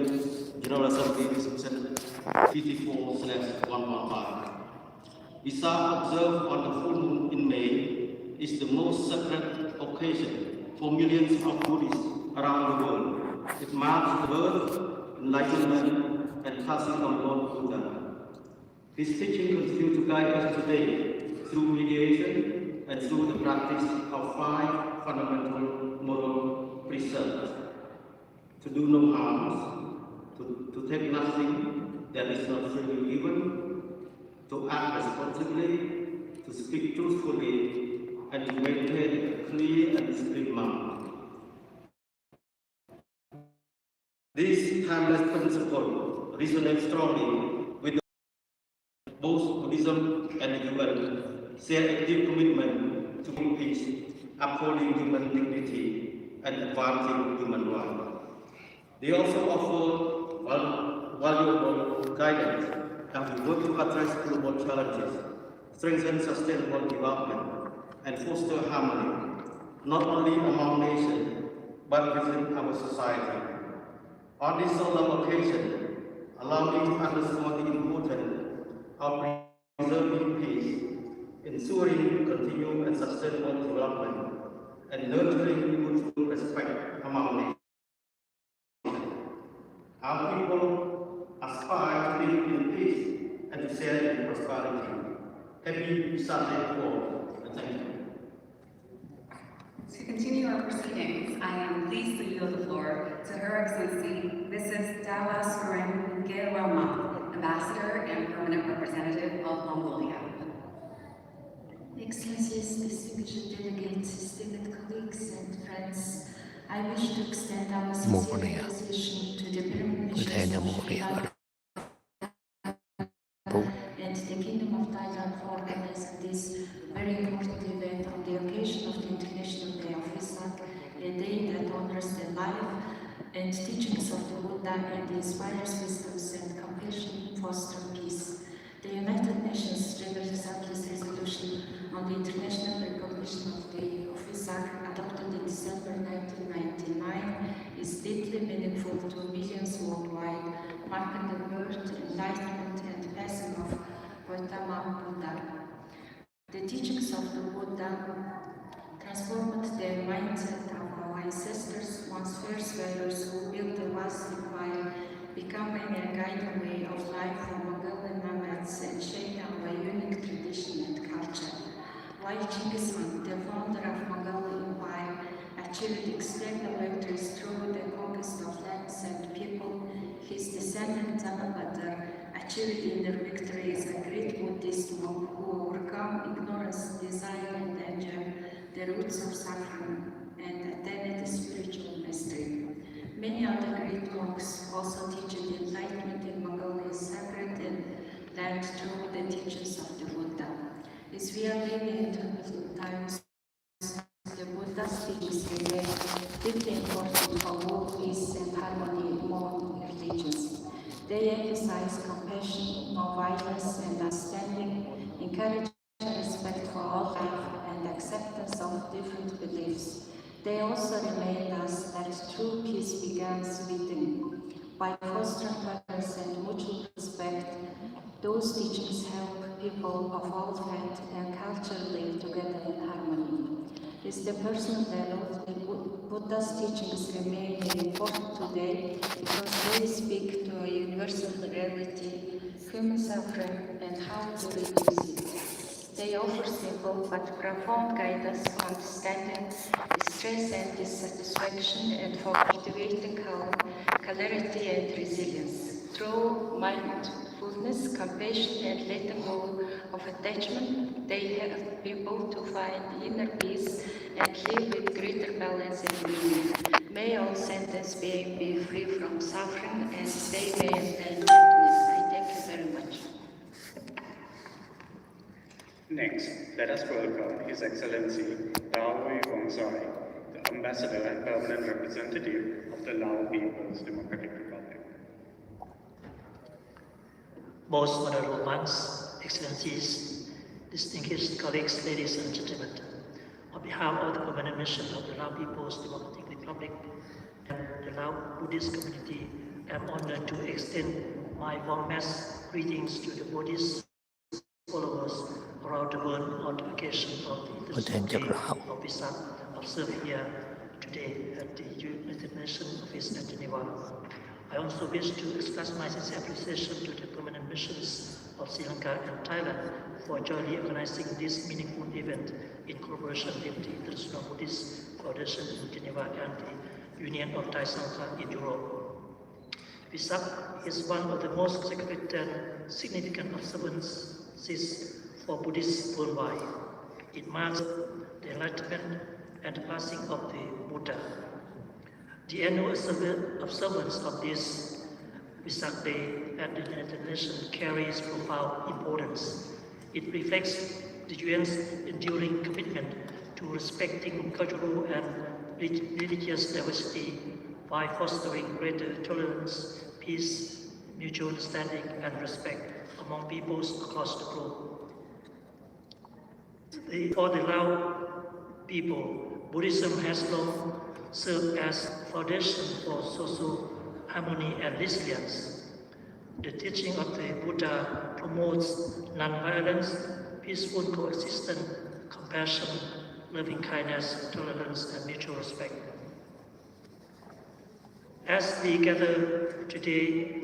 General Assembly Resolution 54/115. Visa observed on the full moon in May is the most sacred occasion for millions of Buddhists around the world. It marks the birth, enlightenment, and passing of Lord Buddha. His teaching continues to guide us today through mediation and through the practice of 5 fundamental moral precepts: to do no harm, to take nothing that is not freely given, to act responsibly, to speak truthfully, and to maintain a clear and disciplined mind. These timeless principles resonate strongly with both Buddhism and the UN, share a deep commitment to peace, upholding human dignity, and advancing human rights. They also offer valuable guidance as we work to address global challenges, strengthen sustainable development, and foster harmony, not only among nations, but within our society. On this solemn occasion, allow me to underscore the importance of preserving peace, ensuring continued and sustainable development, and nurturing mutual respect among nations. Our people aspire to live in peace and to share in prosperity. Happy Sunday to all, and thank you. To continue our proceedings, I am pleased to yield the floor to Her Excellency Mrs. Dawa Surem Gerwama, Ambassador and Permanent Representative of Mongolia. Excellencies, distinguished delegates, esteemed colleagues and friends, I wish to extend our sincere appreciation to the permanent missions of Sri Lanka and the Kingdom of Thailand for organizing this very important event on the occasion of the International Day of Vesak, a day that honors the life and teachings of the Buddha and inspires wisdoms and compassion to foster peace. The United Nations General Assembly's resolution on the international recognition of the Day of Vesak, adopted in December 1999, is deeply meaningful to millions worldwide, marking the birth, enlightenment, and passing of Gautama Buddha. The teachings of the Buddha transformed the mindset of our ancestors, once fierce warriors who built a vast empire, becoming a guiding way of life for Mongolian nomads and shaped our unique tradition and culture. While Genghis Khan, the founder of Mongolian Empire, achieved external victories through the conquest of lands and people, his descendant Tanabata achieved inner victories as a great Buddhist monk who overcome ignorance, desire, and danger, the roots of suffering, and attained spiritual mastery. Many other great monks also teach the enlightenment in Mongolia's sacred land through the teachings of the Buddha. As we are living in turbulent times, the Buddha's teachings remain deeply important for world peace and harmony among religions. They emphasize compassion, non-violence, and understanding, encourage respect for all life, and acceptance of different beliefs. They also remind us that true peace begins within. By fostering tolerance and mutual respect, those teachings help people of all faith and culture live together in harmony. Is the personal level, the Buddha's teachings remain important today because they speak to a universal reality, human suffering, and how to reduce it. They offer simple but profound guidance for understanding distress and dissatisfaction and for cultivating calm, clarity, and resilience. Through mindfulness, compassion, and letting go of attachment, they help people to find inner peace and live with greater balance and meaning. May all sentient beings be free from suffering and they may attain happiness. I thank you very much. Next, let us welcome His Excellency Daoi Wongsai, the Ambassador and Permanent Representative of the Lao People's Democratic Republic. Most honorable monks, excellencies, distinguished colleagues, ladies and gentlemen, on behalf of the permanent mission of the Lao People's Democratic Republic and the Lao Buddhist community, am honored to extend my warmest greetings to the Buddhist followers around the world on the occasion of the International Day of Vesak observed here today at the United Nations Office at Geneva. I also wish to express my sincere appreciation to the permanent missions of Sri Lanka and Thailand for jointly organizing this meaningful event in collaboration with the International Buddhist Foundation in Geneva and the Union of Thai Sangha in Europe. Vesak is one of the most sacred and significant observances for Buddhists worldwide. It marks the enlightenment and the passing of the Buddha. The annual observance of this Vesak Day at the United Nations carries profound importance. It reflects the UN's enduring commitment to respecting cultural and religious diversity by fostering greater tolerance, peace, mutual understanding, and respect among peoples across the globe. For the Lao people, Buddhism has long served as foundation for social harmony and resilience. The teaching of the Buddha promotes non-violence, peaceful coexistence, compassion, loving kindness, tolerance, and mutual respect. As we gather today,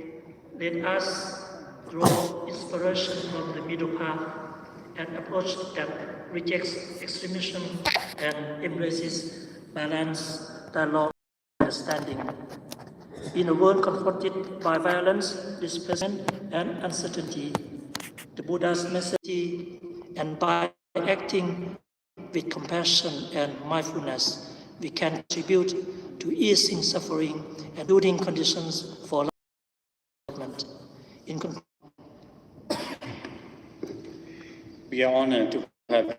let us draw inspiration from the middle path, an approach that rejects extremism and embraces balance, dialogue, and understanding. In a world confronted by violence, displacement, and uncertainty, the Buddha's message, and by acting with compassion and mindfulness, we can contribute to easing suffering and building conditions for development. We are honored to have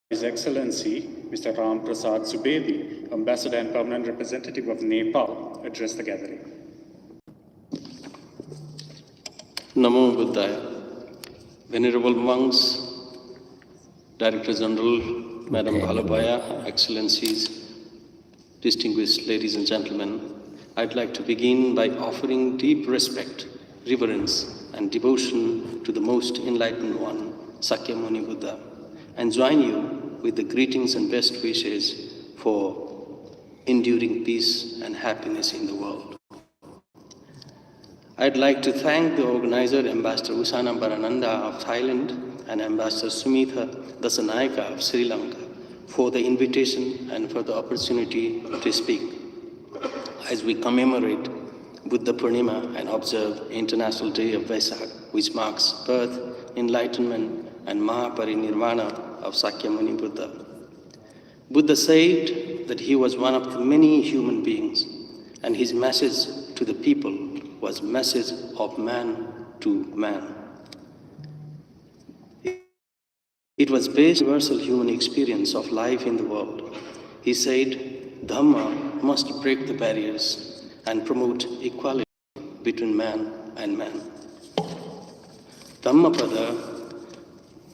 His Excellency Mr. Ram Prasad Subedi, Ambassador and Permanent Representative of Nepal, address the gathering. Namo Buddhaya. Venerable monks, Director General, Madam Bhalabhaya, Excellencies, distinguished ladies and gentlemen, I'd like to begin by offering deep respect, reverence, and devotion to the most enlightened one, Sakyamuni Buddha, and join you with the greetings and best wishes for enduring peace and happiness in the world. I'd like to thank the organizer, Ambassador Usana Barananda of Thailand and Ambassador Sumitha Dasanayaka of Sri Lanka, for the invitation and for the opportunity to speak as we commemorate Buddha Purnima and observe International Day of Vesak, which marks birth, enlightenment, and Mahaparinirvana of Sakyamuni Buddha. Buddha said that he was one of the many human beings, and his message to the people was message of man to man. It was based on universal human experience of life in the world. He said, Dhamma must break the barriers and promote equality between man and man.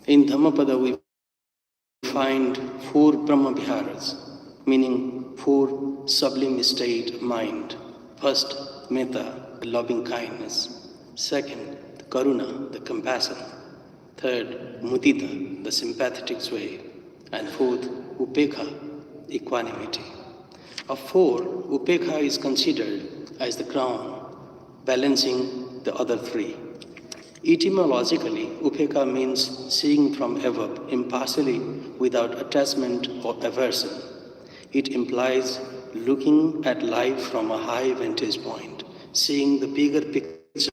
In Dhammapada we find 4 Brahma Viharas, meaning 4 sublime state of mind. First, Metta, the loving kindness. Second, the Karuna, the compassion. Third, Mudita, the sympathetic sway. And fourth, Upekha, equanimity. Of 4, Upekha is considered as the crown, balancing the other 3. Etymologically, Upekha means seeing from above, impartially, without attachment or aversion. It implies looking at life from a high vantage point, seeing the bigger picture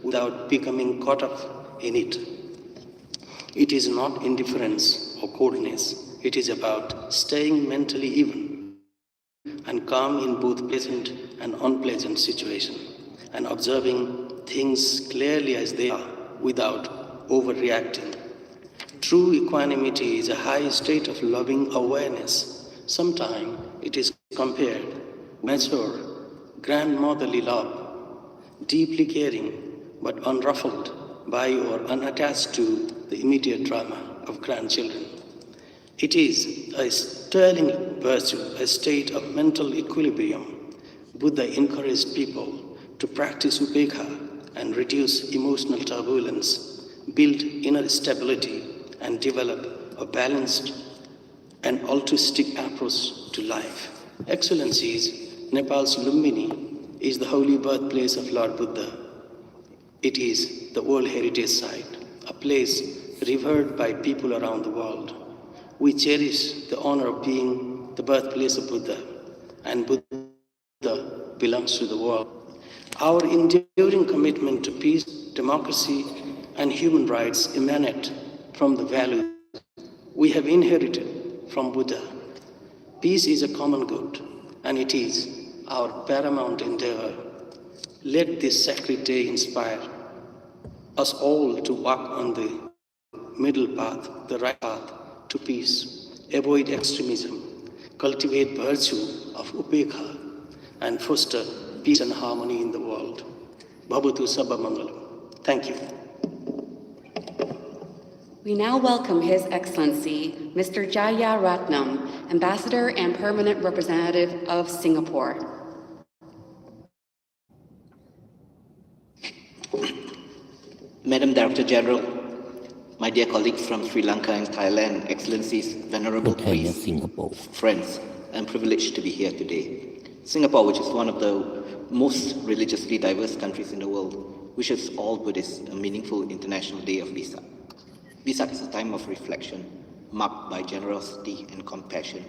without becoming caught up in it. It is not indifference or coldness. It is about staying mentally even and calm in both pleasant and unpleasant situations, and observing things clearly as they are without overreacting. True equanimity is a high state of loving awareness. Sometimes it is compared mature, grandmotherly love, deeply caring but unruffled by or unattached to the immediate drama of grandchildren. It is a sterling virtue, a state of mental equilibrium. Buddha encouraged people to practice upekha and reduce emotional turbulence, build inner stability, and develop a balanced and altruistic approach to life. Excellencies, Nepal's Lumbini is the holy birthplace of Lord Buddha. It is the World Heritage Site, a place revered by people around the world. We cherish the honor of being the birthplace of Buddha, and Buddha belongs to the world. Our enduring commitment to peace, democracy, and human rights emanate from the values we have inherited from Buddha. Peace is a common good, and it is our paramount endeavor. Let this sacred day inspire us all to walk on the middle path, the right path to peace, avoid extremism, cultivate virtue of upekha, and foster peace and harmony in the world. Bhavatu Sabha Mangalam. Thank you. We now welcome His Excellency, Mr. Jaya Ratnam, Ambassador and Permanent Representative of Singapore. Madam Director General, my dear colleagues from Sri Lanka and Thailand, Excellencies, Venerable priests, friends, I'm privileged to be here today. Singapore, which is one of the most religiously diverse countries in the world, wishes all Buddhists a meaningful International Day of Vesak. Vesak is a time of reflection, marked by generosity and compassion.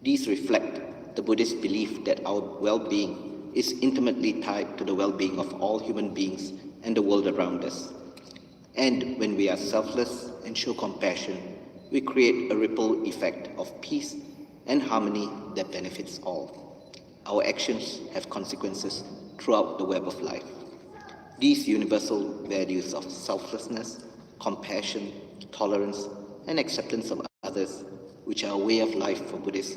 These reflect the Buddhist belief that our well-being is intimately tied to the well-being of all human beings and the world around us. And when we are selfless and show compassion, we create a ripple effect of peace and harmony that benefits all. Our actions have consequences throughout the web of life. These universal values of selflessness, compassion, tolerance, and acceptance of others, which are a way of life for Buddhists,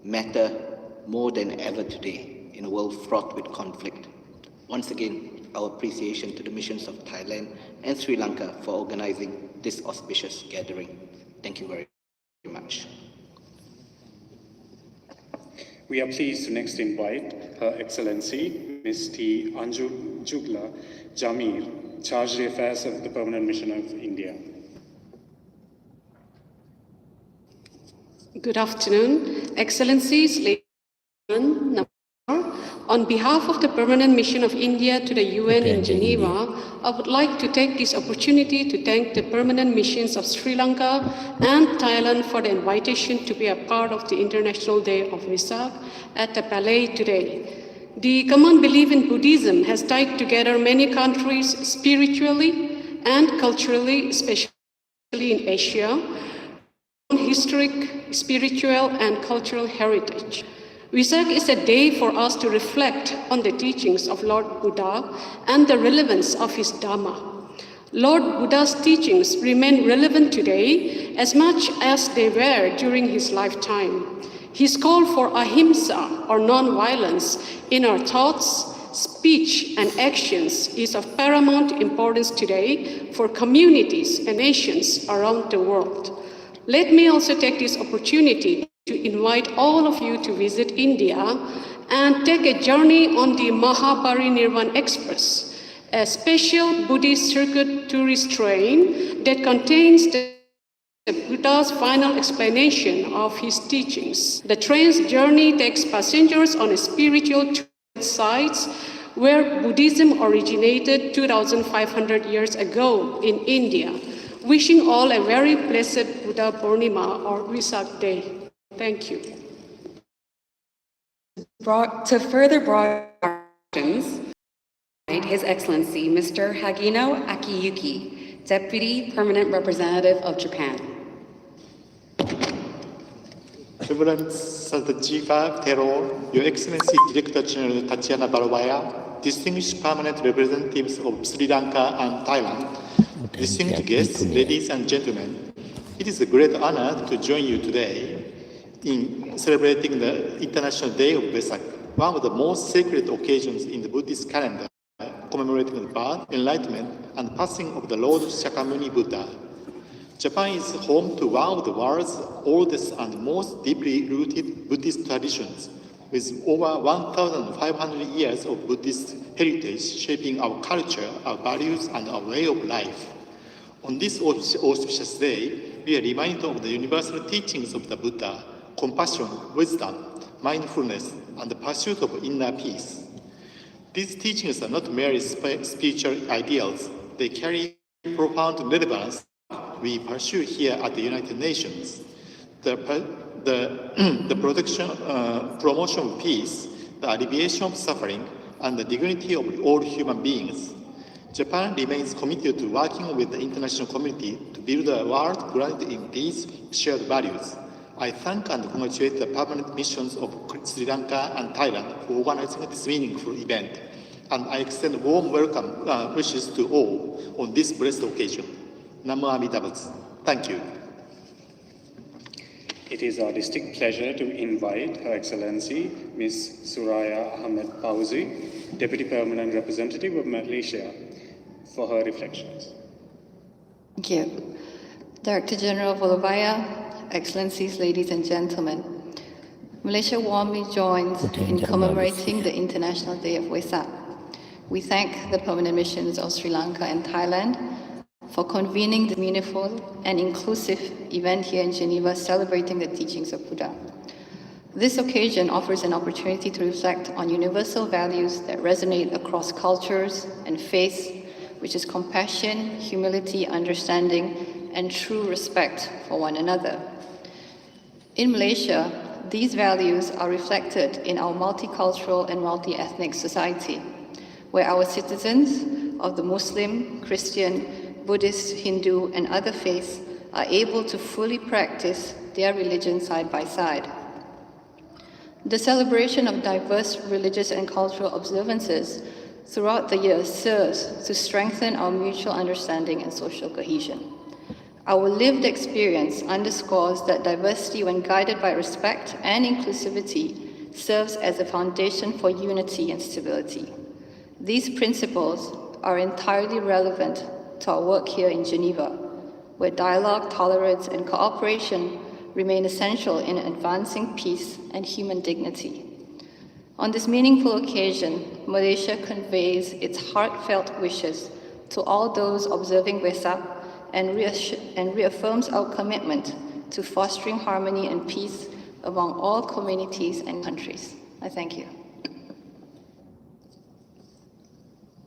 matter more than ever today in a world fraught with conflict. Once again, our appreciation to the missions of Thailand and Sri Lanka for organizing this auspicious gathering. Thank you very much. We are pleased to next invite Her Excellency Ms. T. Anju Jugla Jamir, Charge d'Affaires of the Permanent Mission of India. Good afternoon, Excellencies, ladies and gentlemen. On behalf of the Permanent Mission of India to the UN in Geneva, I would like to take this opportunity to thank the Permanent Missions of Sri Lanka and Thailand for the invitation to be a part of the International Day of Vesak at the Palais today. The common belief in Buddhism has tied together many countries spiritually and culturally, especially in Asia, historic, spiritual, and cultural heritage. Vesak is a day for us to reflect on the teachings of Lord Buddha and the relevance of his Dhamma. Lord Buddha's teachings remain relevant today as much as they were during his lifetime. His call for ahimsa, or non-violence, in our thoughts, speech, and actions is of paramount importance today for communities and nations around the world. Let me also take this opportunity to invite all of you to visit India and take a journey on the Mahaparinirvan Express, a special Buddhist circuit tourist train that contains the Buddha's final explanation of his teachings. The train's journey takes passengers on a spiritual sites where Buddhism originated 2,500 years ago in India. Wishing all a very blessed Buddha Purnima or Vesak Day. Thank you. To further broaden our questions, His Excellency Mr. Hagino Akiyuki, Deputy Permanent Representative of Japan. Reverend Sadjiva Tero, Your Excellency Director General Tatiana Barabaya, distinguished permanent representatives of Sri Lanka and Thailand, distinguished guests, ladies and gentlemen, it is a great honor to join you today in celebrating the International Day of Vesak, one of the most sacred occasions in the Buddhist calendar, commemorating the birth, enlightenment, and passing of the Lord Shakyamuni Buddha. Japan is home to one of the world's oldest and most deeply rooted Buddhist traditions, with over 1,500 years of Buddhist heritage shaping our culture, our values, and our way of life. On this auspicious day, we are reminded of the universal teachings of the Buddha: compassion, wisdom, mindfulness, and the pursuit of inner peace. These teachings are not merely spiritual ideals, they carry profound relevance we pursue here at the United Nations. The promotion of peace, the alleviation of suffering, and the dignity of all human beings. Japan remains committed to working with the international community to build a world grounded in these shared values. I thank and congratulate the permanent missions of Sri Lanka and Thailand for organizing this meaningful event, and I extend warm welcome wishes to all on this blessed occasion. Namo Amida Butsu. Thank you. It is our distinct pleasure to invite Her Excellency Ms. Suraya Ahmed Fauzi, Deputy Permanent Representative of Malaysia, for her reflections. Thank you. Director General Volovaya, Excellencies, ladies and gentlemen, Malaysia warmly joins in commemorating the International Day of Wesak. We thank the permanent missions of Sri Lanka and Thailand for convening the meaningful and inclusive event here in Geneva celebrating the teachings of Buddha. This occasion offers an opportunity to reflect on universal values that resonate across cultures and faiths, which is compassion, humility, understanding, and true respect for one another. In Malaysia, these values are reflected in our multicultural and multi-ethnic society, where our citizens of the Muslim, Christian, Buddhist, Hindu, and other faiths are able to fully practice their religion side by side. The celebration of diverse religious and cultural observances throughout the year serves to strengthen our mutual understanding and social cohesion. Our lived experience underscores that diversity, when guided by respect and inclusivity, serves as a foundation for unity and stability. These principles are entirely relevant to our work here in Geneva, where dialogue, tolerance, and cooperation remain essential in advancing peace and human dignity. On this meaningful occasion, Malaysia conveys its heartfelt wishes to all those observing Wesak and reaffirms our commitment to fostering harmony and peace among all communities and countries. I thank you.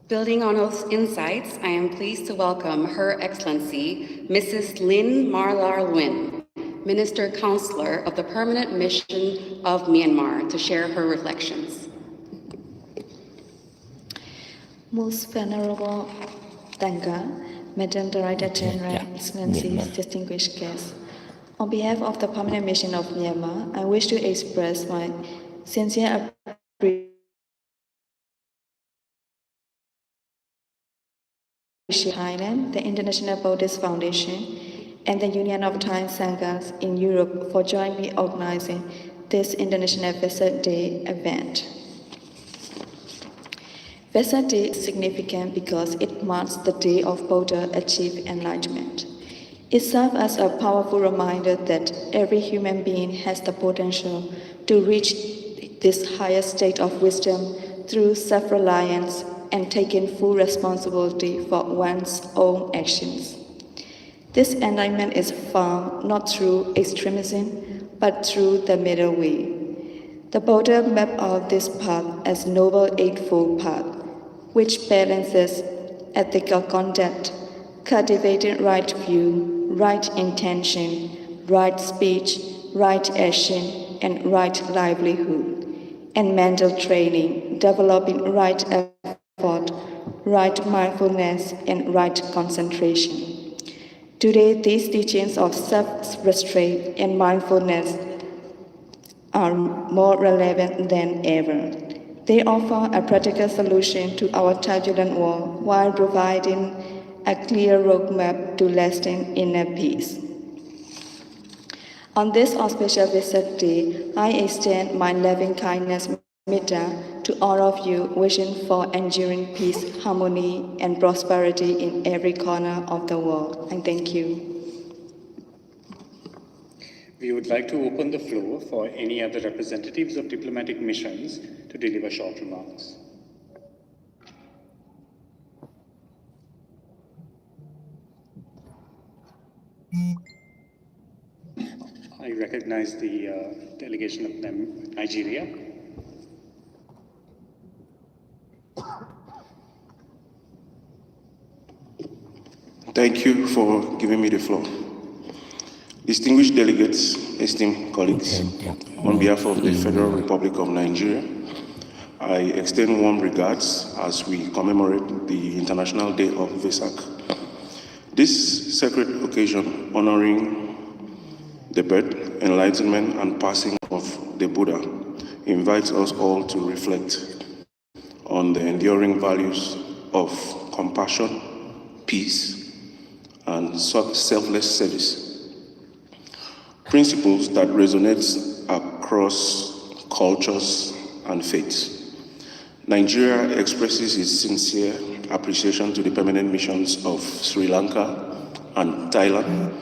Building on those insights, I am pleased to welcome Her Excellency Mrs. Lin Marlar Nguyen, Minister Counselor of the Permanent Mission of Myanmar, to share her reflections. Most Venerable Tanga, Madam Director General, Excellencies, distinguished guests, on behalf of the Permanent Mission of Myanmar, I wish to express my sincere appreciation Thailand, the International Buddhist Foundation, and the Union of Thai Sanghas in Europe for jointly organizing this International Vesak Day event. Vesak Day is significant because it marks the day of Buddha achieved enlightenment. It serves as a powerful reminder that every human being has the potential to reach this higher state of wisdom through self-reliance and taking full responsibility for one's own actions. This enlightenment is found not through extremism, but through the middle way. The Buddha mapped out this path as Noble Eightfold Path, which balances ethical conduct, cultivating right view, right intention, right speech, right action, and right livelihood, and mental training, developing right effort, right mindfulness, and right concentration. Today, these teachings of self-restraint and mindfulness are more relevant than ever. They offer a practical solution to our turbulent world while providing a clear roadmap to lasting inner peace. On this auspicious Vesak Day, I extend my loving kindness Metta to all of you, wishing for enduring peace, harmony, and prosperity in every corner of the world. And thank you. We would like to open the floor for any other representatives of diplomatic missions to deliver short remarks. I recognize the delegation of Nigeria. Thank you for giving me the floor. Distinguished delegates, esteemed colleagues, on behalf of the Federal Republic of Nigeria, I extend warm regards as we commemorate the International Day of Vesak. This sacred occasion honoring the birth, enlightenment, and passing of the Buddha invites us all to reflect on the enduring values of compassion, peace, and selfless service. Principles that resonate across cultures and faiths. Nigeria expresses its sincere appreciation to the permanent missions of Sri Lanka and Thailand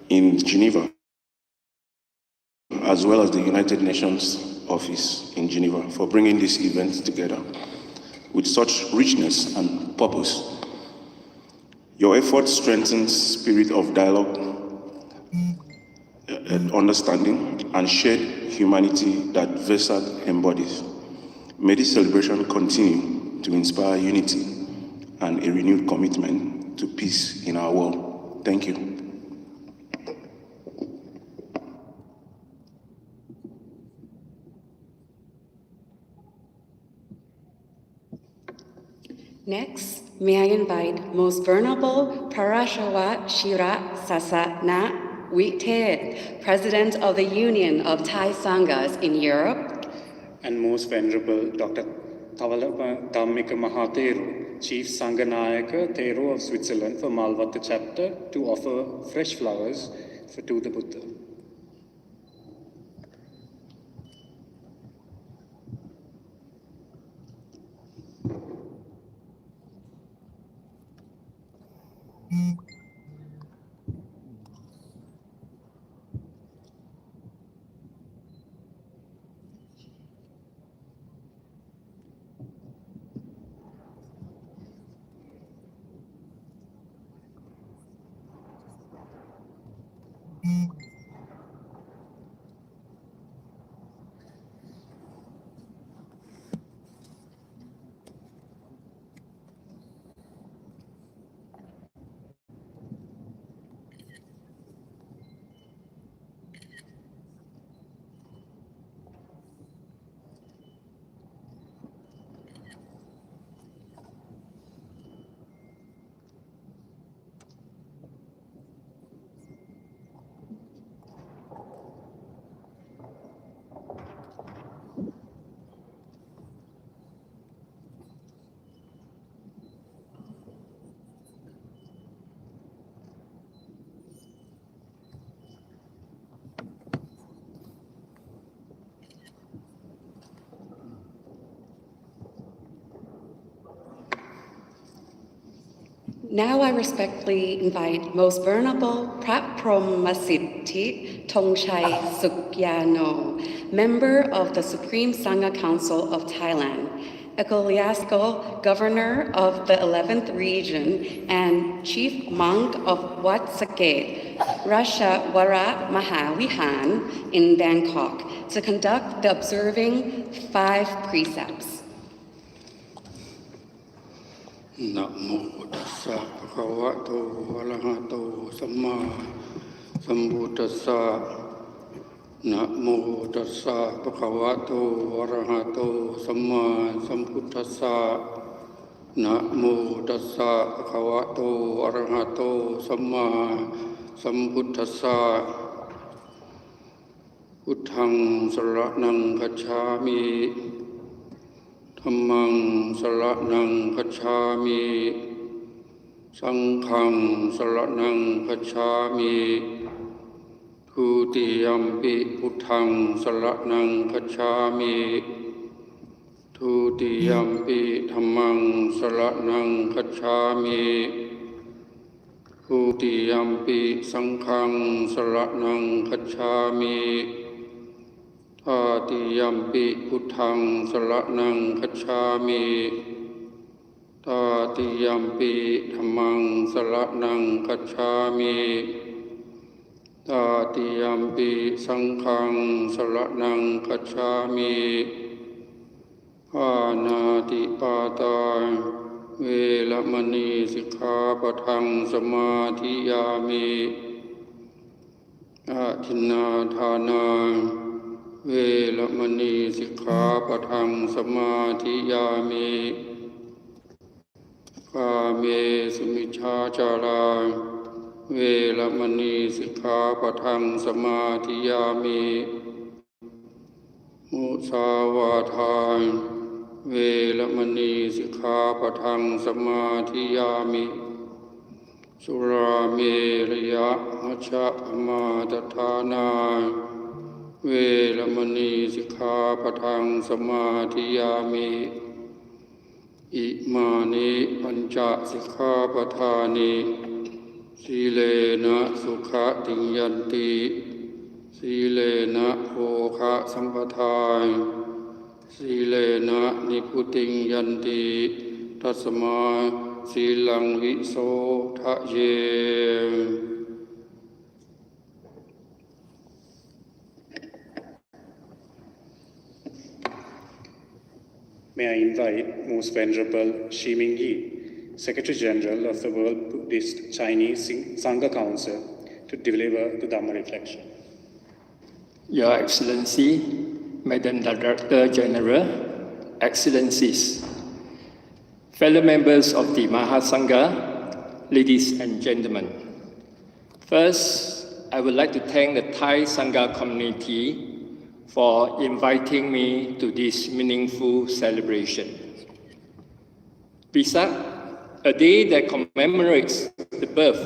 in Geneva, as well as the United Nations office in Geneva for bringing this event together with such richness and purpose. Your efforts strengthen spirit of dialogue, understanding, and shared humanity that Vesak embodies. May this celebration continue to inspire unity and a renewed commitment to peace in our world. Thank you. Next, may I invite Most Venerable Parashawa Shira Sasana Wited, President of the Union of Thai Sanghas in Europe, and Most Venerable Dr. Tawalapa Dhammika Mahatheru, Chief Sanghanayaka Thero of Switzerland for Malvatta chapter, to offer fresh flowers to the Buddha. Now I respectfully invite Most Venerable Prat Promasiddhi Thongchai Sukyano, member of the Supreme Sangha Council of Thailand, Ecclesiastical Governor of the 11th Region and Chief Monk of Wat Saket, Rashawara Mahavihan in Bangkok, to conduct the observing 5 precepts. นะโมตัสสะภะคะวะโตอะระหะโตสัมมาสัมพุทธัสสะนะโมตัสสะภะคะวะโตอะระหะโตสัมมาสัมพุทธัสสะนะโมตัสสะภะคะวะโตอะระหะโตสัมมาสัมพุทธัสสะพุทธังสรณังคัจฉามิธัมมังสรณังคัจฉามิสังฆังสรณังคัจฉามิทุติยัมปิพุทธังสรณังคัจฉามิทุติยัมปิธัมมังสรณังคัจฉามิทุ ทุติยัมปิสังฆังสรณังคัจฉามิตติยัมปิพุทธังสรณังคัจฉามิตติยัมปิธัมมังสรณังคัจฉามิตติยัมปิสังฆังสรณังคัจฉามิปานาติปาตาเวรมณีสิกขาปะทังสมาธิยามิอาทินนาทานาเวรมณีสิกขาปะทังสมาธิยามิกาเมสุมิชฌาจาราเวรมณีสิกขาปะทังสมาธิยามิมุสาวาทาเวรมณีสิกขาปะทังสมาธิยามิสุราเมรยะมัชฌะมาทฐานาเวรมณีสิกขาปะทังสมาธิยามิอิมานิปัญจสิกขาปทานิสีเลนะสุขติยันติสีเลนะโภคะสัมปทาสีเลนะนิพุติยันติตัสมาสีลังวิโสทะเย May I invite Most Venerable Xi Mingyi, Secretary General of the World Buddhist Chinese Sangha Council, to deliver the Dhamma reflection. Your Excellency, Madam Director General, Excellencies, fellow members of the Mahasangha, ladies and gentlemen. First, I would like to thank the Thai Sangha community for inviting me to this meaningful celebration. Vesak, a day that commemorates the birth,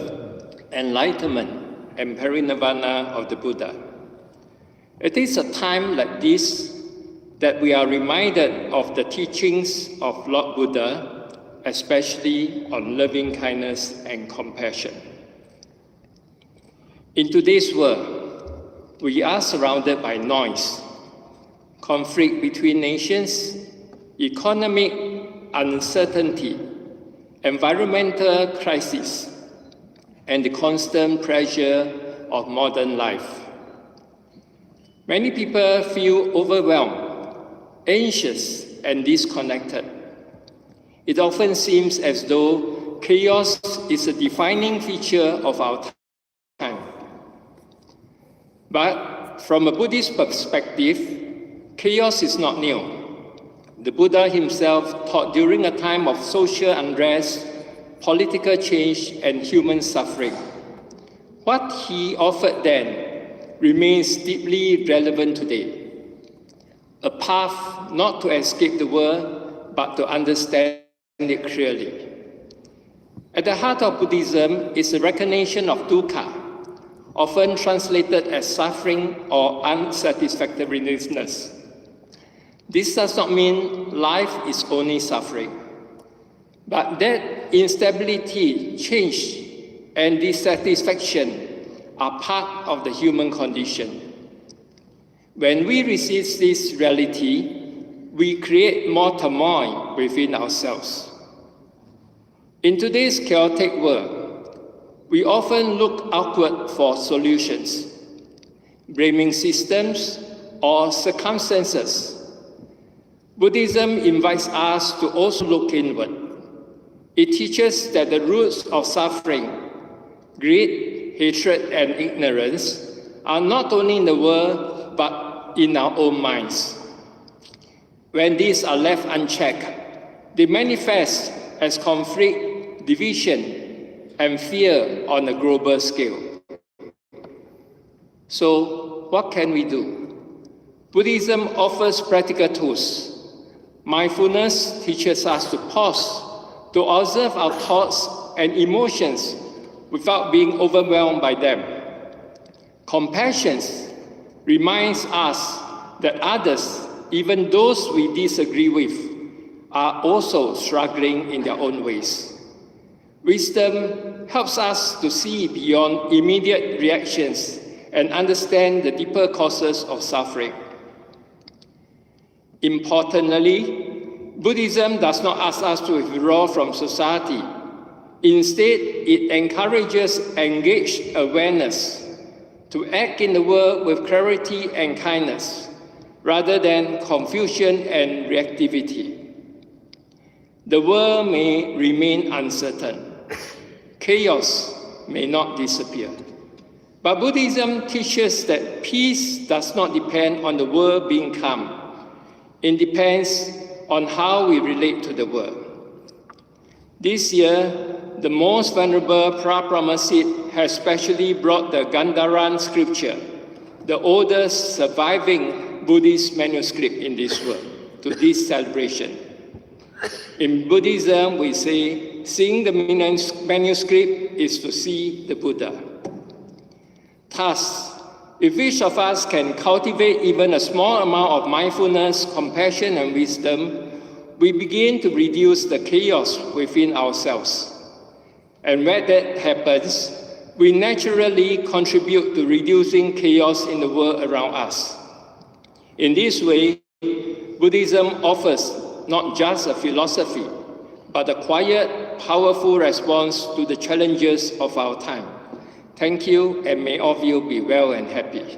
enlightenment, and parinirvana of the Buddha. It is a time like this that we are reminded of the teachings of Lord Buddha, especially on loving kindness and compassion. In today's world, we are surrounded by noise, conflict between nations, economic uncertainty, environmental crisis, and the constant pressure of modern life. Many people feel overwhelmed, anxious, and disconnected. It often seems as though chaos is a defining feature of our time. But from a Buddhist perspective, chaos is not new. The Buddha himself taught during a time of social unrest, political change, and human suffering. What he offered then remains deeply relevant today. A path not to escape the world, but to understand it clearly. At the heart of Buddhism is a recognition of dukkha, often translated as suffering or unsatisfactoriness. This does not mean life is only suffering, but that instability, change, and dissatisfaction are part of the human condition. When we resist this reality, we create more turmoil within ourselves. In today's chaotic world, we often look outward for solutions, blaming systems or circumstances. Buddhism invites us to also look inward. It teaches that the roots of suffering, greed, hatred, and ignorance are not only in the world but in our own minds. When these are left unchecked, they manifest as conflict, division, and fear on a global scale. So, what can we do? Buddhism offers practical tools. Mindfulness teaches us to pause, to observe our thoughts and emotions without being overwhelmed by them. Compassion reminds us that others, even those we disagree with, are also struggling in their own ways. Wisdom helps us to see beyond immediate reactions and understand the deeper causes of suffering. Importantly, Buddhism does not ask us to withdraw from society. Instead, it encourages engaged awareness to act in the world with clarity and kindness, rather than confusion and reactivity. The world may remain uncertain. Chaos may not disappear. But Buddhism teaches that peace does not depend on the world being calm. It depends on how we relate to the world. This year, the most venerable Prabrahmasit has specially brought the Gandharan scripture, the oldest surviving Buddhist manuscript in this world, to this celebration. In Buddhism, we say, seeing the manuscript is to see the Buddha. Thus, if each of us can cultivate even a small amount of mindfulness, compassion, and wisdom, we begin to reduce the chaos within ourselves. And when that happens, we naturally contribute to reducing chaos in the world around us. In this way, Buddhism offers not just a philosophy, but a quiet, powerful response to the challenges of our time. Thank you, and may all of you be well and happy.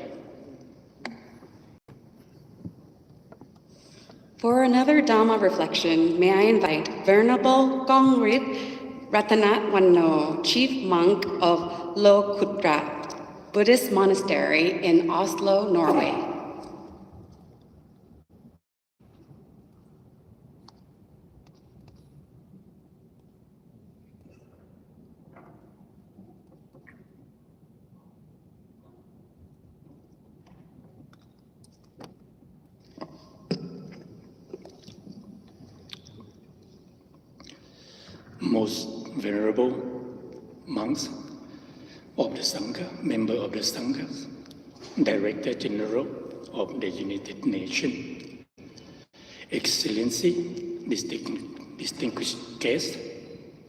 For another Dhamma reflection, may I invite Venerable Gongrit Ratanatwano, Chief Monk of Lokutra Buddhist Monastery in Oslo, Norway. Most venerable monks of the Sangha, member of the Sangha, Director General of the United Nations, Excellency, distinguished guests,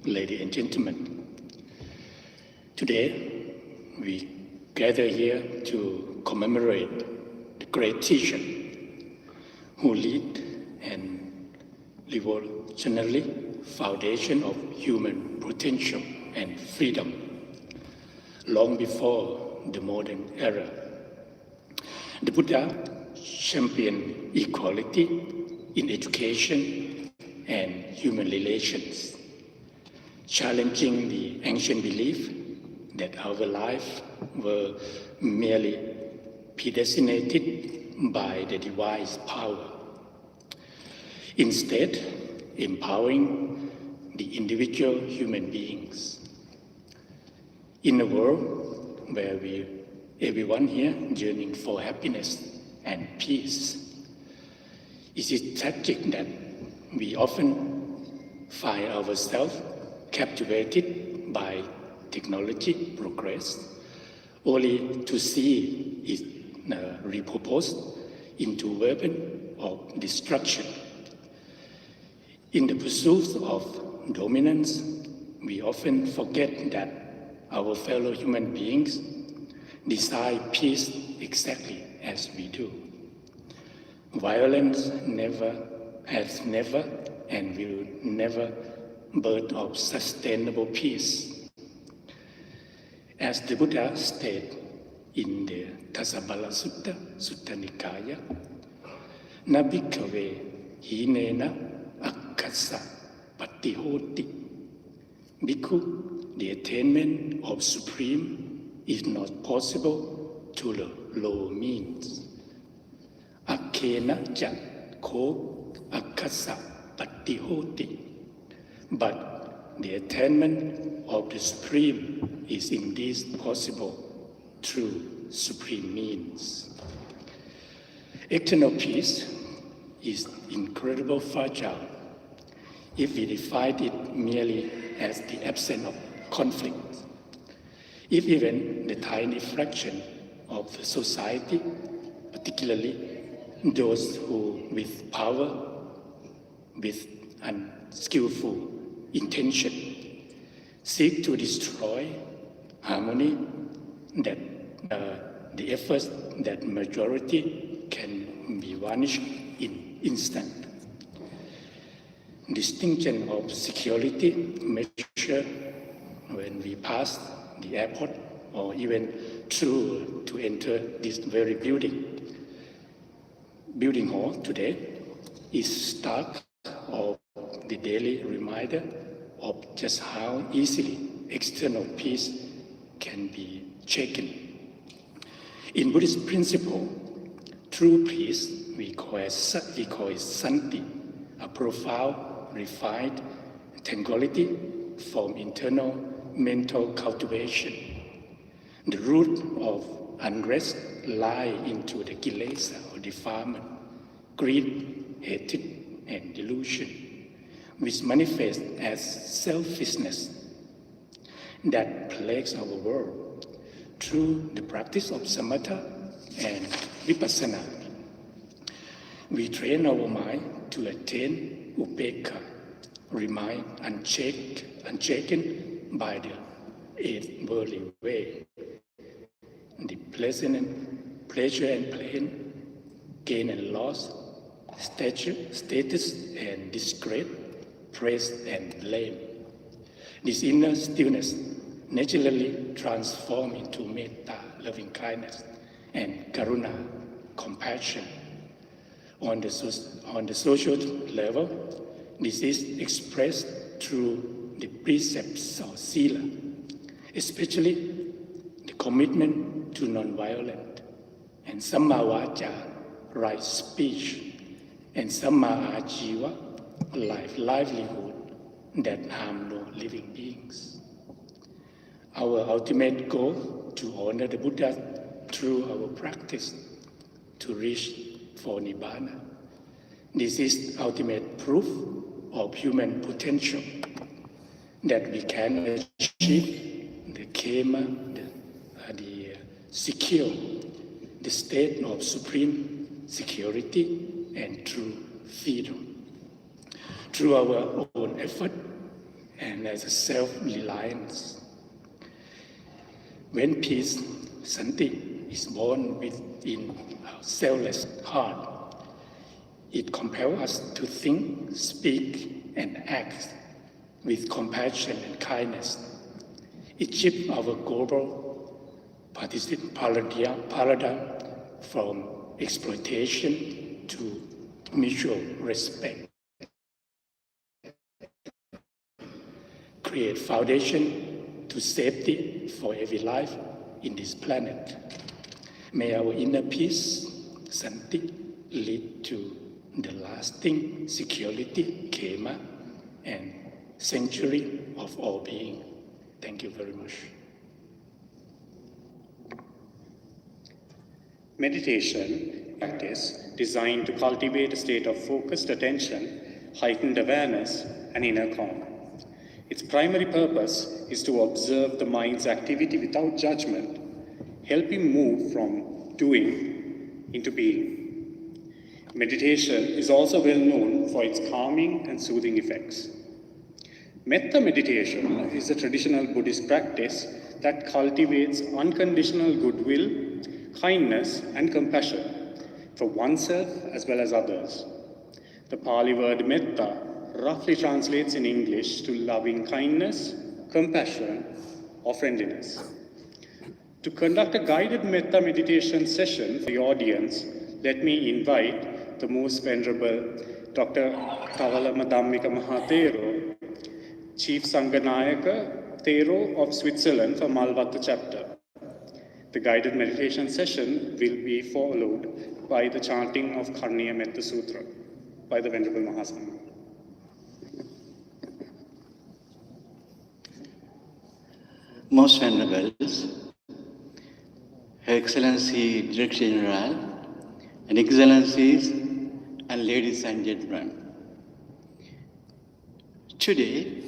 ladies and gentlemen. Today, we gather here to commemorate the great teacher who lead and revolutionary foundation of human potential and freedom long before the modern era. The Buddha championed equality in education and human relations, challenging the ancient belief that our lives were merely predestinated by the divine power. Instead, empowering the individual human beings. In a world where everyone here yearning for happiness and peace, it is tragic that we often find ourselves captivated by technology progress, only to see it repurposed into weapon of destruction. In the pursuit of dominance, we often forget that our fellow human beings desire peace exactly as we do. Violence has never and will never birth of sustainable peace. As the Buddha stated in the Tasabala Sutta, Sutta Nikaya, Na bhikkhave hinena akkassa patihoti. Bhikkhu, the attainment of supreme is not possible to the low means. Akkena ja ko akkassa patihoti. But the attainment of the supreme is indeed possible through supreme means. Eternal peace is incredibly fragile if we define it merely as the absence of conflict. If even the tiny fraction of the society, particularly those who with power, with unskillful intention, seek to destroy harmony, that the efforts that majority can be vanished in instant. Distinction of security measure when we pass the airport or even through to enter this very building hall today is stark of the daily reminder of just how easily external peace can be shaken. In Buddhist principle, true peace we call it santi, a profound, refined tranquility from internal mental cultivation. The root of unrest lies into the kilesa or defilement, greed, hatred, and delusion, which manifest as selfishness that plagues our world. Through the practice of samatha and vipassana, we train our mind to attain upekkha, remain unshaken by the eight worldly way, the pleasure and pain, gain and loss, status and disgrace, praise and blame. This inner stillness naturally transforms into metta, loving kindness, and karuna, compassion. On the social level, this is expressed through the precepts of sila, especially the commitment to non-violence, and samma vaca, right speech, and samma ajiva, livelihood that harm no living beings. Our ultimate goal to honor the Buddha through our practice to reach for Nibbana. This is ultimate proof of human potential that we can achieve the kema, the secure, the state of supreme security and true freedom. Through our own effort and as a self-reliance. When peace, santi, is born within our selfless heart, it compels us to think, speak, and act with compassion and kindness. It shifts our global paradigm from exploitation to mutual respect. Create foundation to safety for every life in this planet. May our inner peace, santi, lead to the lasting security, kema, and sanctuary of all being. Thank you very much. Meditation practice designed to cultivate a state of focused attention, heightened awareness, and inner calm. Its primary purpose is to observe the mind's activity without judgment, helping move from doing into being. Meditation is also well known for its calming and soothing effects. Metta meditation is a traditional Buddhist practice that cultivates unconditional goodwill, kindness, and compassion for oneself as well as others. The Pali word metta roughly translates in English to loving kindness, compassion, or friendliness. To conduct a guided metta meditation session for the audience, let me invite the Most Venerable Dr. Tavalama Dhammika Mahatero, Chief Sanganayaka Tero of Switzerland for Malvatta chapter. The guided meditation session will be followed by the chanting of Karniya Metta Sutra by the Venerable Mahasana. Most Venerables, Her Excellency Director General, and Excellencies, and ladies and gentlemen. Today,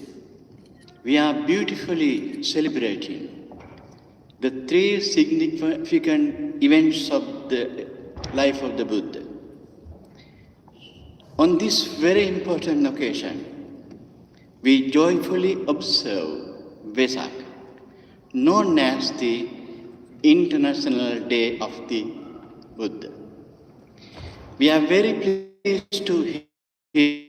we are beautifully celebrating the three significant events of the life of the Buddha. On this very important occasion, we joyfully observe Vesak, known as the International Day of the Buddha. We are very pleased to hear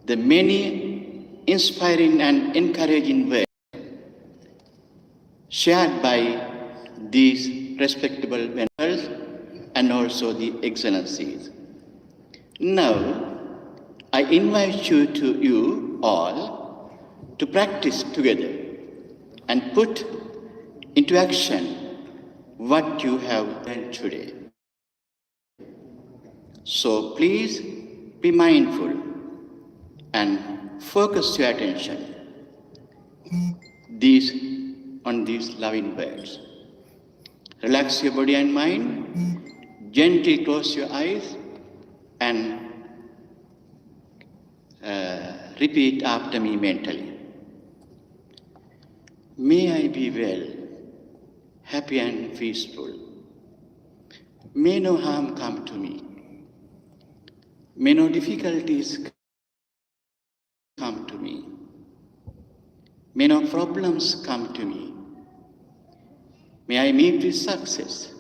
the many inspiring and encouraging words shared by these respectable members and also the excellencies. Now, I invite you all to practice together and put into action what you have learned today. So please be mindful and focus your attention on these loving words. Relax your body and mind, gently close your eyes and repeat after me mentally. May I be well, happy and peaceful. May no harm come to me. May no difficulties come to me. May no problems come to me. May I meet with success.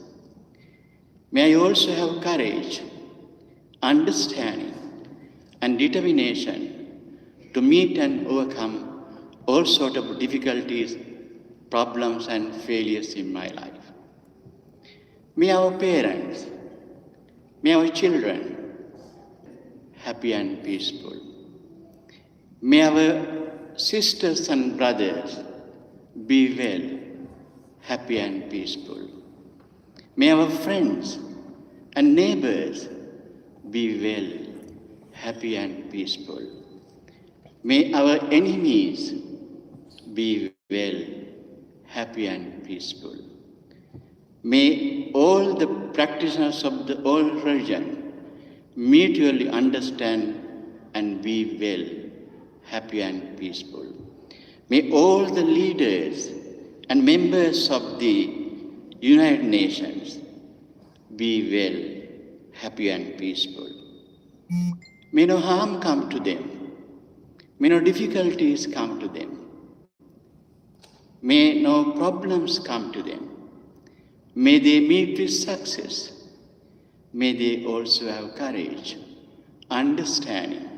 May I also have courage, understanding, and determination to meet and overcome all sorts of difficulties, problems, and failures in my life. May our parents, may our children, happy and peaceful. May our sisters and brothers be well, happy and peaceful. May our friends and neighbors be well, happy and peaceful. May our enemies be well, happy and peaceful. May all the practitioners of the old religion mutually understand and be well, happy and peaceful. May all the leaders and members of the United Nations be well, happy and peaceful. May no harm come to them. May no difficulties come to them. May no problems come to them. May they meet with success. May they also have courage, understanding,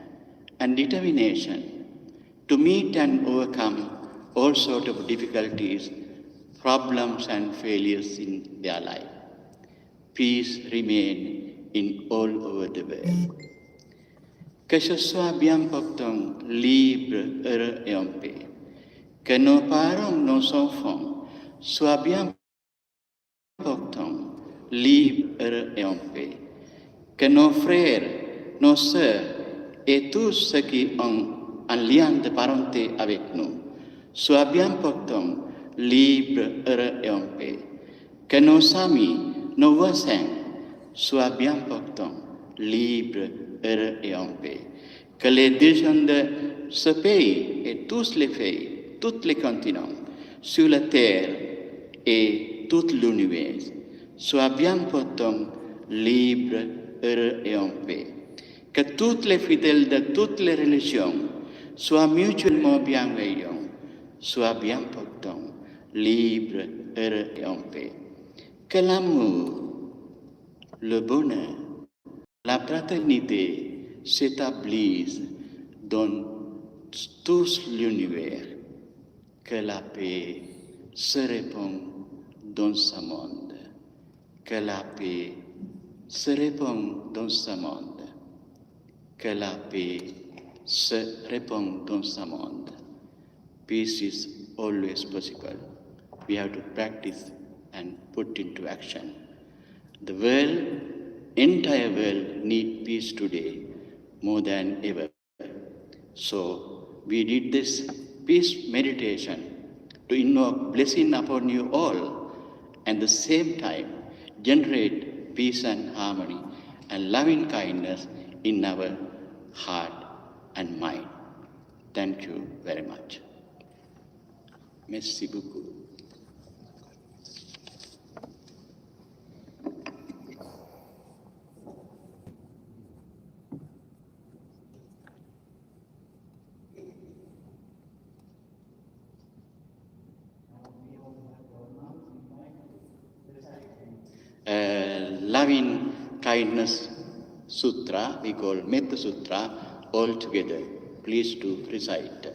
and determination to meet and overcome all sorts of difficulties, problems, and failures in their life. Peace remain in all over the world. Que je sois bien portant, libre, heureux et en paix. Que nos parents, nos enfants soient bien portants, libres, heureux et en paix. Que nos frères, nos sœurs et tous ceux qui ont un lien de parenté avec nous soient bien portants, libres, heureux et en paix. Que nos amis, nos voisins soient bien portants, libres, heureux et en paix. Que les dirigeants de ce pays et tous les pays, tous les continents sur la terre et tout l'univers soient bien portants, libres, heureux et en paix. Que tous les fidèles de toutes les religions soient mutuellement bienveillants, soient bien portants, libres, heureux et en paix. Que l'amour, le bonheur, la fraternité s'établissent dans tout l'univers. Que la paix se répand dans ce monde. Que la paix se répand dans ce monde. Que la paix se répand dans ce monde. Peace is always possible. We have to practice and put into action. The world, entire world, needs peace today more than ever. So we did this peace meditation to invoke blessing upon you all, and at the same time generate peace and harmony and loving kindness in our heart and mind. Thank you very much. Merci beaucoup. loving kindness sutra, we call Metta Sutra, all together. Please do recite.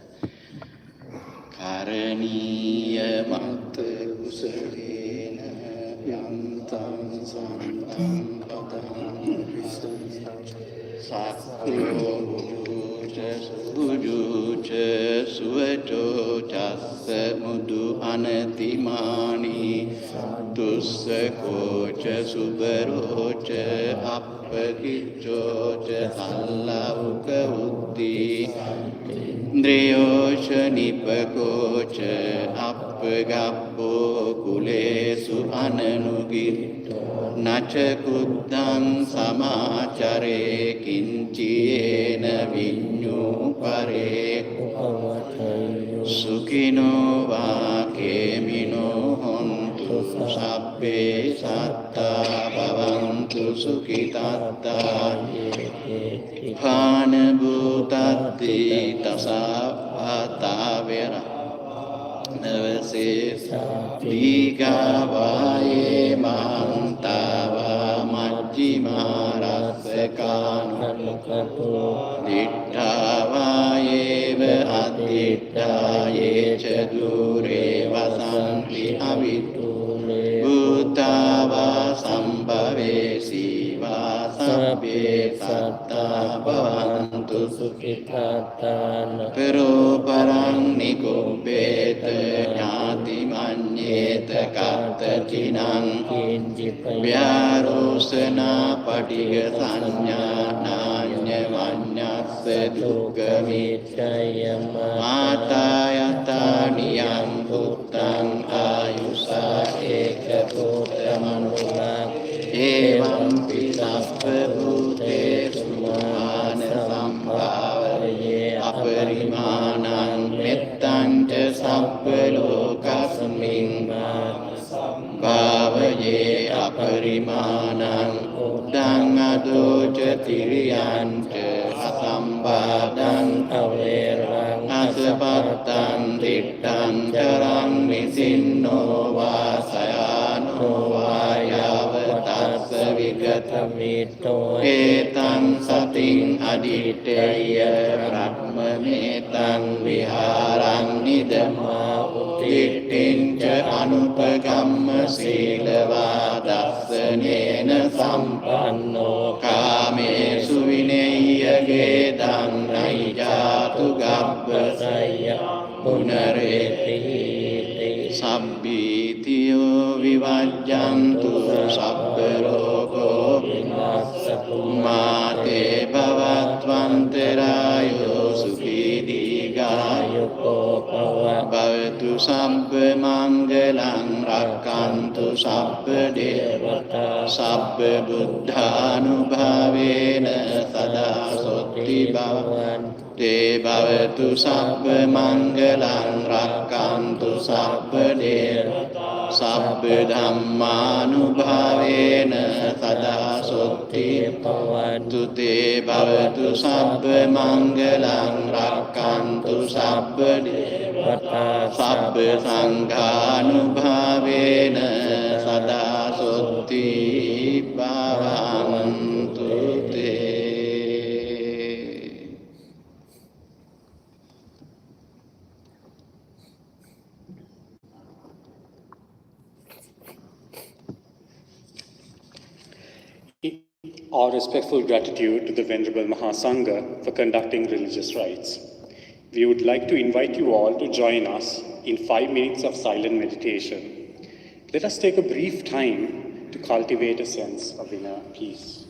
Karaniya Matta Kusalena Yantam Santam Padam Sakyo Ujucha Suvato Chasa Mudu Anatimani Tusakocha Subarocha Appakichocha Allauka Utti Indriyocha Nipakocha Appagappo Kulesu Ananugitto Nacha Kuddham Samachare Kinchiyena Vinyu Pare Sukhino Vakemino Hontu Sabbe Satta Bhavantu Sukhitatta Phana Bhutatti Tasavata Vera Navase Digavaye Mantava Majjima Rasekanu Dittavaye Addittaye Chadure Vasanti Avitu Bhutava Sambhave Siva Sabbe Satta Bhavantu Sukhitata Pero Parang Nikubbeta Nyati Manyeta Katta Chinang Vyarosana Patiga Sanya Nanya Manyasa Dukkha Vichayama Matayata Niyam Bhuttang Ayusa Eka Bhuta Manulak Evam Pisappa Bhutesu Mana Sambhavaye Aparimanang Mettang Ca Sappa Lokasming Bhavaye Aparimanang Uddhang Adoca Tiriyan Ca Asambhadang Averang Asapattang Dittang Carang Nisinno Vasayano Vayavatassa Vigatamito Etang Sating Aditya Ratma Metang Viharang Nidama Utitting Ca Anupagamma Silavadasanena Sampanno Kame Suvineya Gedang Naijatu Gabbasaya Punareti Sabbitiyo Vivajjantu Sabbarogo Mate Bhavatvanterayo Sukhidigayo Bhavatu Sabba Mangalang Rakkantu Sabba Devata Sabba Buddhanubhavena Sada Sotti Bhavan Te Bhavatu Sabba Mangalang Rakkantu Sabba Devata Sabba Dhammanubhavena Sada Sotti Bhavantu Te Bhavatu Sabba Mangalang Rakkantu Sabba Devata Sabba Sanghanubhavena Sada Sotti Bhavantu Te. Our respectful gratitude to the Venerable Mahasangha for conducting religious rites. We would like to invite you all to join us in 5 minutes of silent meditation. Let us take a brief time to cultivate a sense of inner peace.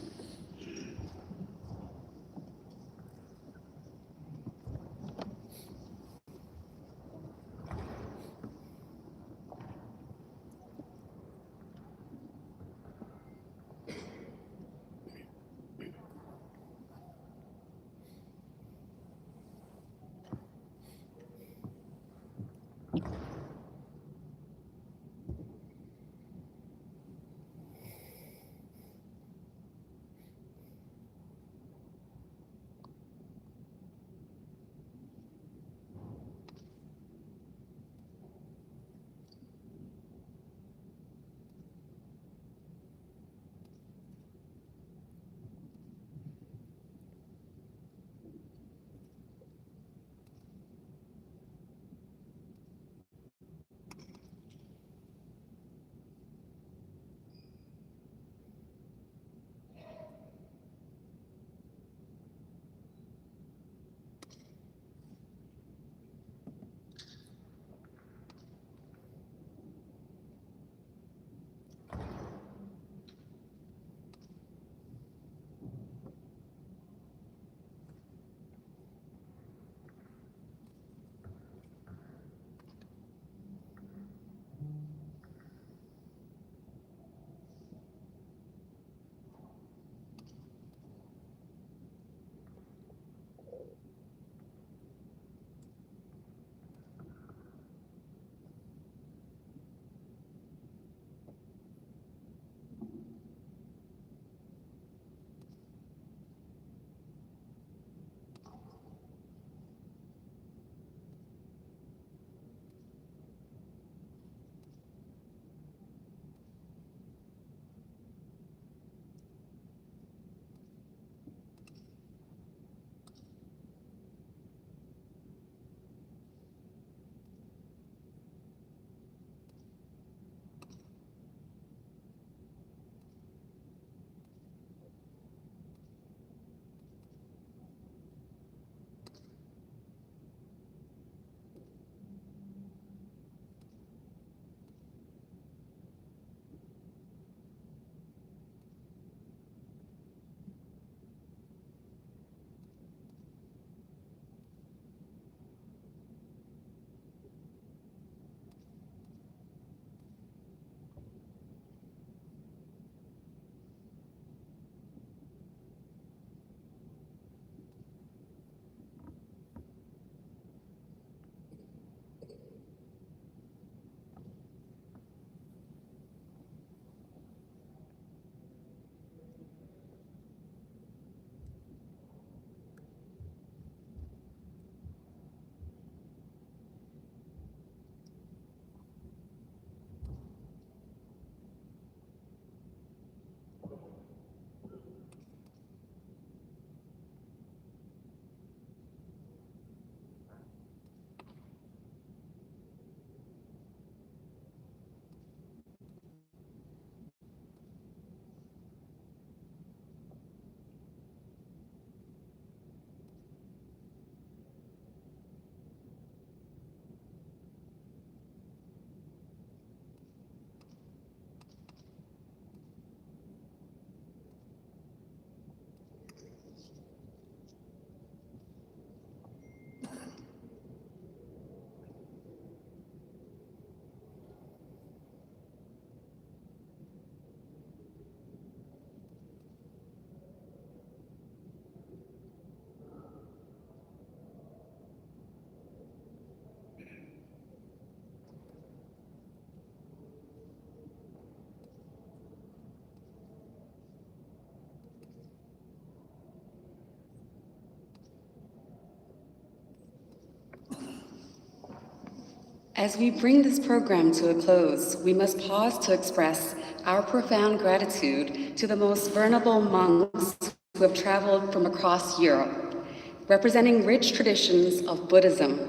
As we bring this program to a close, we must pause to express our profound gratitude to the most venerable monks who have traveled from across Europe, representing rich traditions of Buddhism.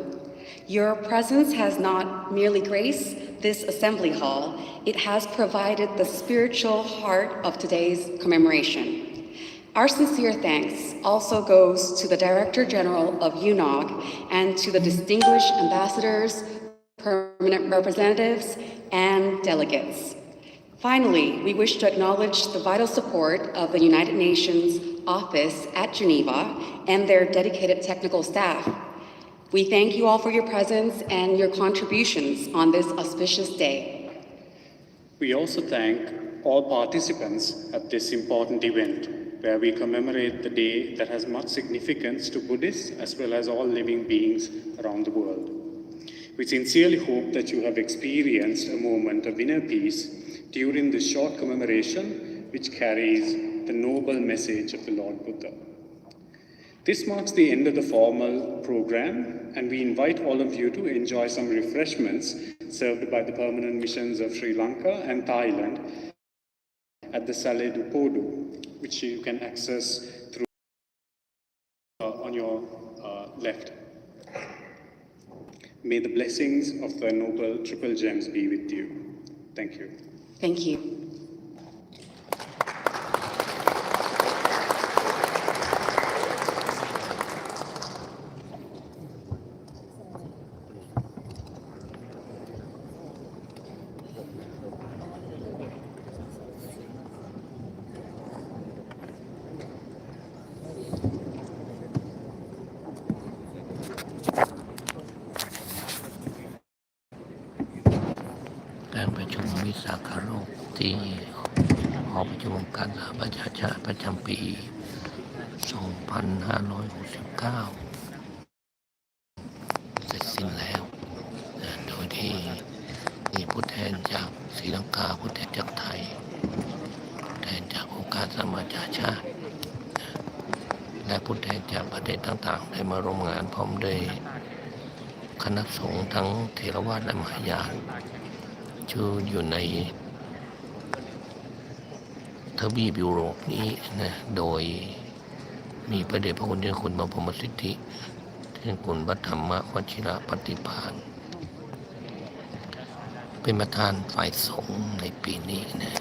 Your presence has not merely graced this assembly hall, it has provided the spiritual heart of today's commemoration. Our sincere thanks also goes to the Director General of UNOG and to the distinguished ambassadors, permanent representatives, and delegates. Finally, we wish to acknowledge the vital support of the United Nations office at Geneva and their dedicated technical staff. We thank you all for your presence and your contributions on this auspicious day. We also thank all participants at this important event, where we commemorate the day that has much significance to Buddhists as well as all living beings around the world. We sincerely hope that you have experienced a moment of inner peace during this short commemoration, which carries the noble message of the Lord Buddha. This marks the end of the formal program, and we invite all of you to enjoy some refreshments served by the permanent missions of Sri Lanka and Thailand at the Sale du Podu, which you can access through on your left. May the blessings of the Noble Triple Gems be with you. Thank you. Thank you. การประชุมวิสาขโลกที่หอประชุมการสหประชาชาติประจำปี 2569 เสร็จสิ้นแล้วโดยที่มีผู้แทนจากศรีลังกาผู้แทนจากไทยผู้แทนจากองค์การสหประชาชาติและผู้แทนจากประเทศต่างๆได้มาร่วมงานพร้อมด้วยคณะสงฆ์ทั้งเถรวาทและมหายานอยู่ในทวีปยุโรปนี้นะโดยมีพระเดชพระคุณเจ้าคุณบรมสิทธิเจ้าคุณพระธรรมวชิระปฏิภาณเป็นประธานฝ่ายสงฆ์ในปีนี้นะ